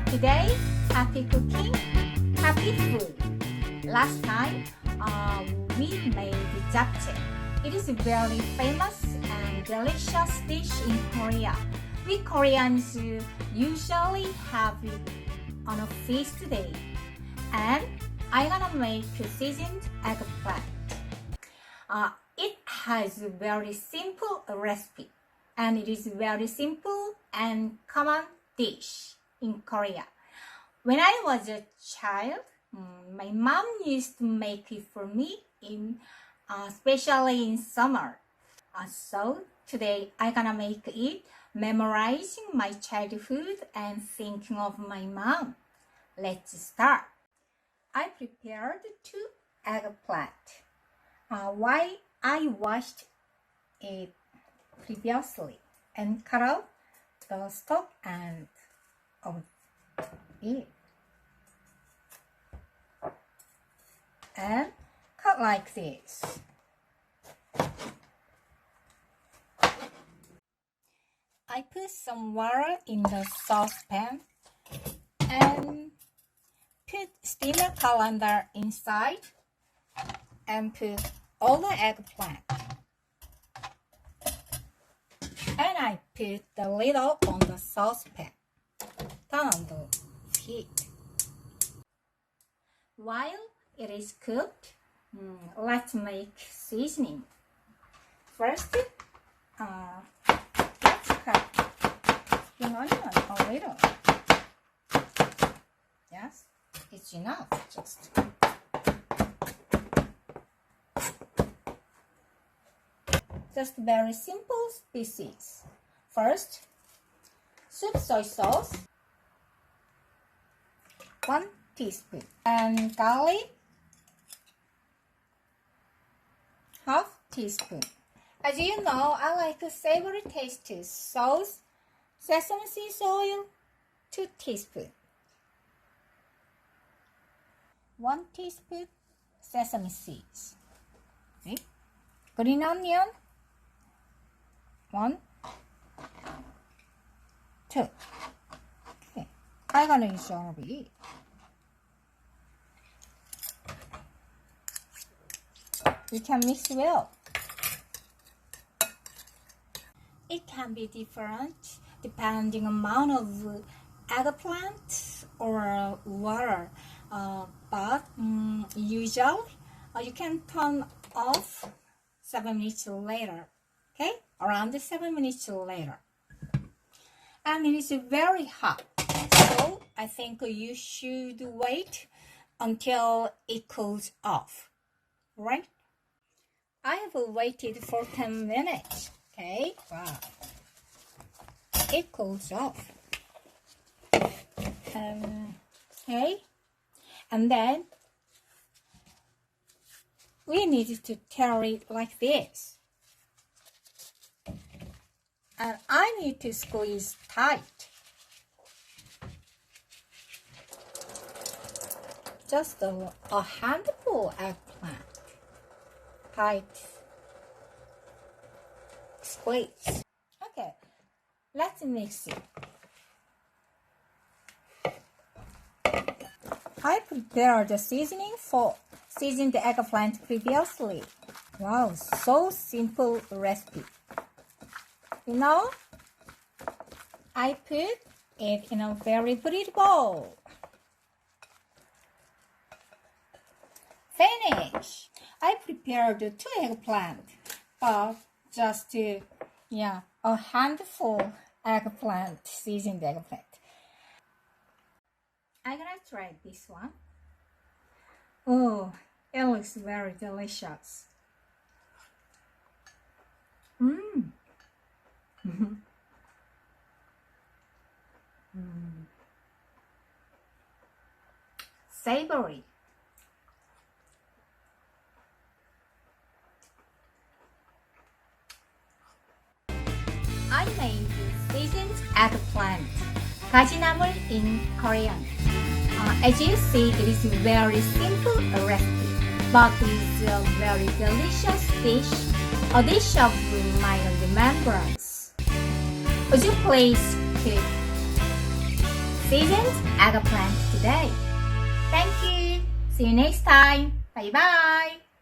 Today, happy cooking, happy food. Last time, we made japchae. It is a very famous and delicious dish in Korea. We Koreans usually have it on a feast day. And I'm gonna make a seasoned eggplant. It has a very simple recipe, and it is very simple and common dish in Korea. When I was a child, my mom used to make it for me, especially in summer. So today I'm gonna make it, memorizing my childhood and thinking of my mom. Let's start. I prepared 2 eggplant. Why I washed it previously and cut out the stalk and of it and cut like this. I put some water in the saucepan and put steamer colander inside and put all the eggplant. And I put the lid on the saucepan. Turn on the heat. While it is cooked, let's make seasoning. First, let's cut spring onion a little. Yes, it's enough. Just very simple species. First, soup soy sauce, 1 teaspoon, and garlic, half teaspoon. As you know, I like a savory taste sauce, sesame seed oil, 2 teaspoon, 1 teaspoon sesame seeds, okay. Green onion, 1, 2. Okay, I'm gonna use all of it. You can mix well. It can be different depending on amount of eggplant or water, but usually you can turn off 7 minutes later. Okay, around 7 minutes later. And it is very hot, so I think you should wait until it cools off, right? I have waited for 10 minutes, okay? Wow. It cools off. Okay, and then we need to tear it like this. And I need to squeeze tight. Just a handful eggplant. Tight squeeze. Okay, let's mix it. I prepared the seasoning for seasoned eggplant previously. Wow, so simple recipe. You know, I put it in a very pretty bowl. Finish! I prepared 2 eggplant, but just a handful eggplant, seasoned eggplant. I'm gonna try this one. Oh, it looks very delicious. Savory. I made seasoned eggplant, gajinamul in Korean. As you see, it is a very simple recipe, but it is a very delicious dish, a dish of my remembrance. Would you please click seasoned eggplant today. Thank you. See you next time. Bye bye.